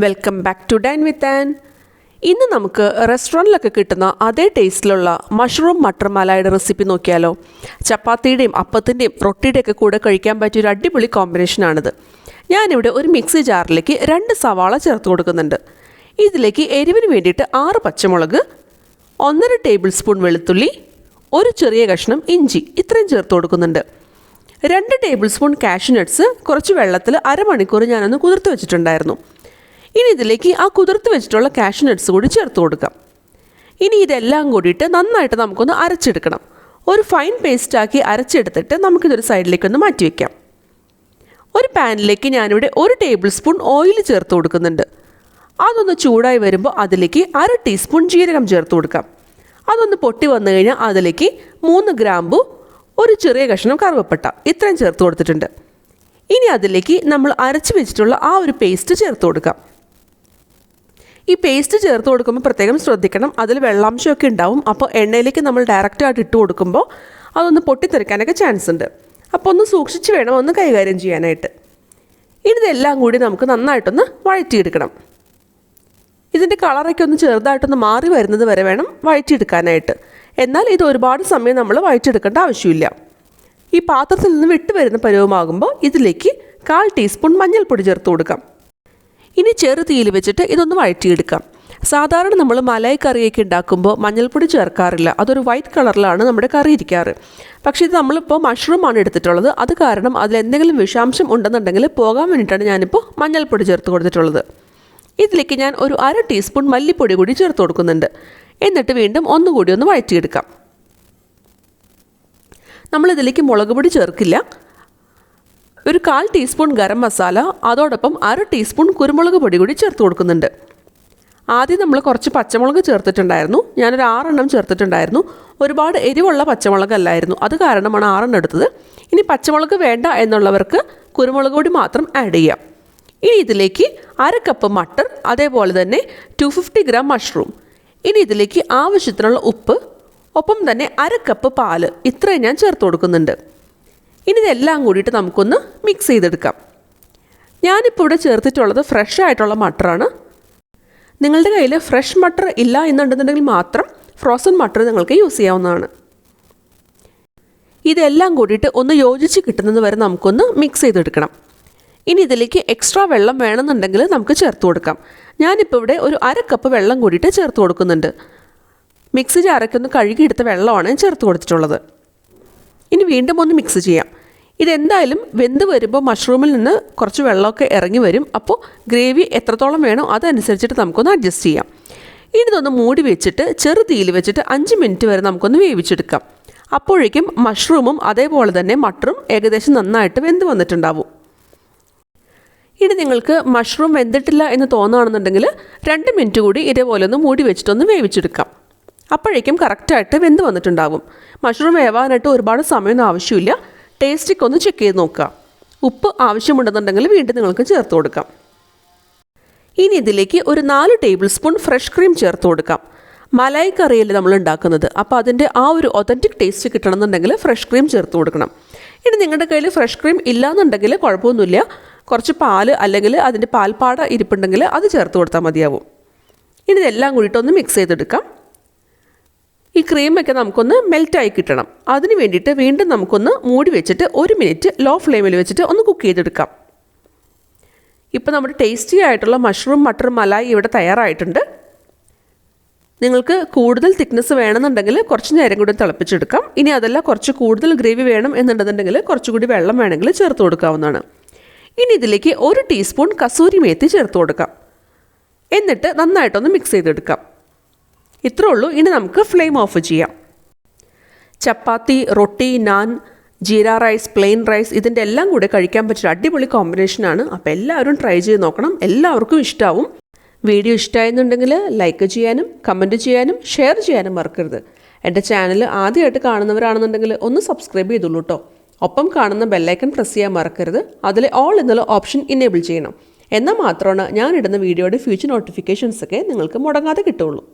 Welcome back to dine with Ann. ഇന്ന് നമുക്ക് റെസ്റ്റോറൻറ്റിലൊക്കെ കിട്ടുന്ന അതേ ടേസ്റ്റിലുള്ള മഷ്റൂം മട്ടർ മലായുടെ റെസിപ്പി നോക്കിയാലോ. ചപ്പാത്തിയുടെയും അപ്പത്തിൻ്റെയും റൊട്ടിയുടെയൊക്കെ കൂടെ കഴിക്കാൻ പറ്റിയ ഒരു അടിപൊളി കോമ്പിനേഷനാണിത്. ഞാനിവിടെ ഒരു മിക്സി ജാറിലേക്ക് 2 സവാള ചേർത്ത് കൊടുക്കുന്നുണ്ട്. ഇതിലേക്ക് എരിവിന് വേണ്ടിയിട്ട് 6 പച്ചമുളക്, 1.5 ടേബിൾ സ്പൂൺ വെളുത്തുള്ളി, ഒരു ചെറിയ കഷ്ണം ഇഞ്ചി ഇത്രയും ചേർത്ത് കൊടുക്കുന്നുണ്ട്. 2 ടേബിൾ സ്പൂൺ കാഷ്യൂ നട്ട്സ് കുറച്ച് വെള്ളത്തിൽ അരമണിക്കൂർ ഞാനൊന്ന് കുതിർത്ത് വെച്ചിട്ടുണ്ടായിരുന്നു. ഇനി ഇതിലേക്ക് ആ കുതിർത്ത് വെച്ചിട്ടുള്ള കാഷ്യൂ നട്ട്സ് കൂടി ചേർത്ത് കൊടുക്കാം. ഇനി ഇതെല്ലാം കൂടിയിട്ട് നന്നായിട്ട് നമുക്കൊന്ന് അരച്ചെടുക്കണം. ഒരു ഫൈൻ പേസ്റ്റാക്കി അരച്ചെടുത്തിട്ട് നമുക്കിതൊരു സൈഡിലേക്കൊന്ന് മാറ്റി വയ്ക്കാം. ഒരു പാനിലേക്ക് ഞാനിവിടെ 1 ടേബിൾ സ്പൂൺ ഓയിൽ ചേർത്ത് കൊടുക്കുന്നുണ്ട്. അതൊന്ന് ചൂടായി വരുമ്പോൾ അതിലേക്ക് 1/2 ടീസ്പൂൺ ജീരകം ചേർത്ത് കൊടുക്കാം. അതൊന്ന് പൊട്ടി വന്നു കഴിഞ്ഞാൽ അതിലേക്ക് 3 ഗ്രാമ്പു, ഒരു ചെറിയ കഷ്ണം കറുവപ്പട്ട ഇത്രയും ചേർത്ത് കൊടുത്തിട്ടുണ്ട്. ഇനി അതിലേക്ക് നമ്മൾ അരച്ച് വെച്ചിട്ടുള്ള ആ ഒരു പേസ്റ്റ് ചേർത്ത് കൊടുക്കാം. ഈ പേസ്റ്റ് ചേർത്ത് കൊടുക്കുമ്പോൾ പ്രത്യേകം ശ്രദ്ധിക്കണം, അതിൽ വെള്ളാംശമൊക്കെ ഉണ്ടാവും. അപ്പോൾ എണ്ണയിലേക്ക് നമ്മൾ ഡയറക്റ്റായിട്ട് ഇട്ട് കൊടുക്കുമ്പോൾ അതൊന്ന് പൊട്ടിത്തെറിക്കാനൊക്കെ ചാൻസ് ഉണ്ട്. അപ്പോൾ ഒന്ന് സൂക്ഷിച്ച് വേണം ഒന്ന് കൈകാര്യം ചെയ്യാനായിട്ട്. ഇനി ഇതെല്ലാം കൂടി നമുക്ക് നന്നായിട്ടൊന്ന് വഴറ്റിയെടുക്കണം. ഇതിൻ്റെ കളറൊക്കെ ഒന്ന് ചെറുതായിട്ടൊന്ന് മാറി വരുന്നത് വരെ വേണം വഴറ്റിയെടുക്കാനായിട്ട്. എന്നാൽ ഇത് ഒരുപാട് സമയം നമ്മൾ വഴറ്റിയെടുക്കേണ്ട ആവശ്യമില്ല. ഈ പാത്രത്തിൽ നിന്ന് വിട്ട് വരുന്ന പരുവമാകുമ്പോൾ ഇതിലേക്ക് 1/4 ടീസ്പൂൺ മഞ്ഞൾപ്പൊടി ചേർത്ത് കൊടുക്കാം. ഇനി ചെറു തീയിൽ വെച്ചിട്ട് ഇതൊന്ന് വഴറ്റിയെടുക്കാം. സാധാരണ നമ്മൾ മലായി കറിയൊക്കെ ഉണ്ടാക്കുമ്പോൾ മഞ്ഞൾപ്പൊടി ചേർക്കാറില്ല. അതൊരു വൈറ്റ് കളറിലാണ് നമ്മുടെ കറി ഇരിക്കാറ്. പക്ഷേ ഇത് നമ്മളിപ്പോൾ മഷ്റൂമാണ് എടുത്തിട്ടുള്ളത്. അത് കാരണം അതിലെന്തെങ്കിലും വിഷാംശം ഉണ്ടെന്നുണ്ടെങ്കിൽ പോകാൻ വേണ്ടിയിട്ടാണ് ഞാനിപ്പോൾ മഞ്ഞൾപ്പൊടി ചേർത്ത് കൊടുത്തിട്ടുള്ളത്. ഇതിലേക്ക് ഞാൻ ഒരു 1/2 ടീസ്പൂൺ മല്ലിപ്പൊടി കൂടി ചേർത്ത് കൊടുക്കുന്നുണ്ട്. എന്നിട്ട് വീണ്ടും ഒന്നുകൂടി ഒന്ന് വഴറ്റിയെടുക്കാം. നമ്മളിതിലേക്ക് മുളക് പൊടി ചേർക്കില്ല. ഒരു 1/4 ടീസ്പൂൺ ഗരം മസാല, അതോടൊപ്പം 1/2 ടീസ്പൂൺ കുരുമുളക് പൊടി കൂടി ചേർത്ത് കൊടുക്കുന്നുണ്ട്. ആദ്യം നമ്മൾ കുറച്ച് പച്ചമുളക് ചേർത്തിട്ടുണ്ടായിരുന്നു. ഞാനൊരു 6 എണ്ണം ചേർത്തിട്ടുണ്ടായിരുന്നു. ഒരുപാട് എരിവുള്ള പച്ചമുളക് അല്ലായിരുന്നു, അത് കാരണമാണ് 6 എണ്ണം എടുത്തത്. ഇനി പച്ചമുളക് വേണ്ട എന്നുള്ളവർക്ക് കുരുമുളക് പൊടി മാത്രം ആഡ് ചെയ്യാം. ഇനി ഇതിലേക്ക് 1/2 കപ്പ് മട്ടർ, അതേപോലെ തന്നെ 250 ഗ്രാം മഷ്റൂം. ഇനി ഇതിലേക്ക് ആവശ്യത്തിനുള്ള ഉപ്പ്, ഒപ്പം തന്നെ 1/2 കപ്പ് പാല് ഇത്രയും ഞാൻ ചേർത്ത് കൊടുക്കുന്നുണ്ട്. ഇനി ഇതെല്ലാം കൂടിയിട്ട് നമുക്കൊന്ന് മിക്സ് ചെയ്തെടുക്കാം. ഞാനിപ്പോൾ ഇവിടെ ചേർത്തിട്ടുള്ളത് ഫ്രഷ് ആയിട്ടുള്ള മട്ടറാണ്. നിങ്ങളുടെ കയ്യിൽ ഫ്രഷ് മട്ടർ ഇല്ല എന്നുണ്ടെന്നുണ്ടെങ്കിൽ മാത്രം ഫ്രോസൺ മട്ടർ നിങ്ങൾക്ക് യൂസ് ചെയ്യാവുന്നതാണ്. ഇതെല്ലാം കൂടിയിട്ട് ഒന്ന് യോജിച്ച് കിട്ടുന്നത് വരെ നമുക്കൊന്ന് മിക്സ് ചെയ്തെടുക്കണം. ഇനി ഇതിലേക്ക് എക്സ്ട്രാ വെള്ളം വേണമെന്നുണ്ടെങ്കിൽ നമുക്ക് ചേർത്ത് കൊടുക്കാം. ഞാനിപ്പോൾ ഇവിടെ ഒരു 1/2 കപ്പ് വെള്ളം കൂടിയിട്ട് ചേർത്ത് കൊടുക്കുന്നുണ്ട്. മിക്സി ജാറൊക്കെ ഒന്ന് കഴുകിയെടുത്ത വെള്ളമാണ് ചേർത്ത് കൊടുത്തിട്ടുള്ളത്. ഇനി വീണ്ടും ഒന്ന് മിക്സ് ചെയ്യാം. ഇതെന്തായാലും വെന്ത് വരുമ്പോൾ മഷ്റൂമിൽ നിന്ന് കുറച്ച് വെള്ളമൊക്കെ ഇറങ്ങി വരും. അപ്പോൾ ഗ്രേവി എത്രത്തോളം വേണോ അതനുസരിച്ചിട്ട് നമുക്കൊന്ന് അഡ്ജസ്റ്റ് ചെയ്യാം. ഇനി ഇതൊന്ന് മൂടി വെച്ചിട്ട് ചെറു തീയിൽ വെച്ചിട്ട് 5 മിനിറ്റ് വരെ നമുക്കൊന്ന് വേവിച്ചെടുക്കാം. അപ്പോഴേക്കും മഷ്റൂമും അതേപോലെ തന്നെ മട്ടറും ഏകദേശം നന്നായിട്ട് വെന്ത് വന്നിട്ടുണ്ടാവും. ഇനി നിങ്ങൾക്ക് മഷ്റൂം വെന്തിട്ടില്ല എന്ന് തോന്നുകയാണെന്നുണ്ടെങ്കിൽ 2 മിനിറ്റ് കൂടി ഇതേപോലെ ഒന്ന് മൂടി വെച്ചിട്ടൊന്ന് വേവിച്ചെടുക്കാം. അപ്പോഴേക്കും കറക്റ്റായിട്ട് വെന്ത് വന്നിട്ടുണ്ടാവും. മഷ്റൂം വേവാനായിട്ട് ഒരുപാട് സമയമൊന്നും ആവശ്യമില്ല. ടേസ്റ്റൊക്കെ ഒന്ന് ചെക്ക് ചെയ്ത് നോക്കുക. ഉപ്പ് ആവശ്യമുണ്ടെന്നുണ്ടെങ്കിൽ വീണ്ടും നിങ്ങൾക്ക് ചേർത്ത് കൊടുക്കാം. ഇനി ഇതിലേക്ക് ഒരു 4 ടേബിൾ സ്പൂൺ ഫ്രഷ് ക്രീം ചേർത്ത് കൊടുക്കാം. മലായി കറിയല്ലേ നമ്മൾ ഉണ്ടാക്കുന്നത്, അപ്പോൾ അതിൻ്റെ ആ ഒരു ഒതൻറ്റിക് ടേസ്റ്റ് കിട്ടണമെന്നുണ്ടെങ്കിൽ ഫ്രഷ് ക്രീം ചേർത്ത് കൊടുക്കണം. ഇനി നിങ്ങളുടെ കയ്യിൽ ഫ്രഷ് ക്രീം ഇല്ലയെന്നുണ്ടെങ്കിൽ കുഴപ്പമൊന്നുമില്ല. കുറച്ച് പാല് അല്ലെങ്കിൽ അതിൻ്റെ പാൽപ്പാട ഇരിപ്പുണ്ടെങ്കിൽ അത് ചേർത്ത് കൊടുത്താൽ മതിയാവും. ഇനി ഇതെല്ലാം കൂടിയിട്ടൊന്ന് മിക്സ് ചെയ്തെടുക്കാം. ഈ ക്രീമൊക്കെ നമുക്കൊന്ന് മെൽറ്റായി കിട്ടണം. അതിന് വേണ്ടിയിട്ട് വീണ്ടും നമുക്കൊന്ന് മൂടി വെച്ചിട്ട് 1 മിനിറ്റ് ലോ ഫ്ലെയിമിൽ വെച്ചിട്ട് ഒന്ന് കുക്ക് ചെയ്തെടുക്കാം. ഇപ്പോൾ നമ്മുടെ ടേസ്റ്റി ആയിട്ടുള്ള മഷ്റൂം മട്ടർ മലായി ഇവിടെ തയ്യാറായിട്ടുണ്ട്. നിങ്ങൾക്ക് കൂടുതൽ തിക്നെസ് വേണമെന്നുണ്ടെങ്കിൽ കുറച്ച് നേരം കൂടി തിളപ്പിച്ചെടുക്കാം. ഇനി അതല്ല കുറച്ച് കൂടുതൽ ഗ്രേവി വേണം എന്നുണ്ടെന്നുണ്ടെങ്കിൽ കുറച്ചുകൂടി വെള്ളം വേണമെങ്കിൽ ചേർത്ത് കൊടുക്കാവുന്നതാണ്. ഇനി ഇതിലേക്ക് 1 ടീസ്പൂൺ കസൂരിമേത്തി ചേർത്ത് കൊടുക്കാം. എന്നിട്ട് നന്നായിട്ടൊന്ന് മിക്സ് ചെയ്തെടുക്കാം. ഇത്രേ ഉള്ളൂ. ഇനി നമുക്ക് ഫ്ലെയിം ഓഫ് ചെയ്യാം. ചപ്പാത്തി, റൊട്ടി, നാൻ, ജീര റൈസ്, പ്ലെയിൻ റൈസ് ഇതിൻ്റെ എല്ലാം കൂടെ കഴിക്കാൻ പറ്റിയ അടിപൊളി കോമ്പിനേഷനാണ്. അപ്പോൾ എല്ലാവരും ട്രൈ ചെയ്ത് നോക്കണം. എല്ലാവർക്കും ഇഷ്ടമാവും. വീഡിയോ ഇഷ്ടമായെന്നുണ്ടെങ്കിൽ ലൈക്ക് ചെയ്യാനും കമൻറ്റ് ചെയ്യാനും ഷെയർ ചെയ്യാനും മറക്കരുത്. എൻ്റെ ചാനൽ ആദ്യമായിട്ട് കാണുന്നവരാണെന്നുണ്ടെങ്കിൽ ഒന്ന് സബ്സ്ക്രൈബ് ചെയ്തോളൂ കേട്ടോ. ഒപ്പം കാണുന്ന ബെല്ലൈക്കൺ പ്രസ് ചെയ്യാൻ മറക്കരുത്. അതിൽ ഓൾ എന്നുള്ള ഓപ്ഷൻ ഇനേബിൾ ചെയ്യണം. എന്നാൽ മാത്രമാണ് ഞാനിടുന്ന വീഡിയോയുടെ ഫ്യൂച്ചർ നോട്ടിഫിക്കേഷൻസൊക്കെ നിങ്ങൾക്ക് മുടങ്ങാതെ കിട്ടുള്ളൂ.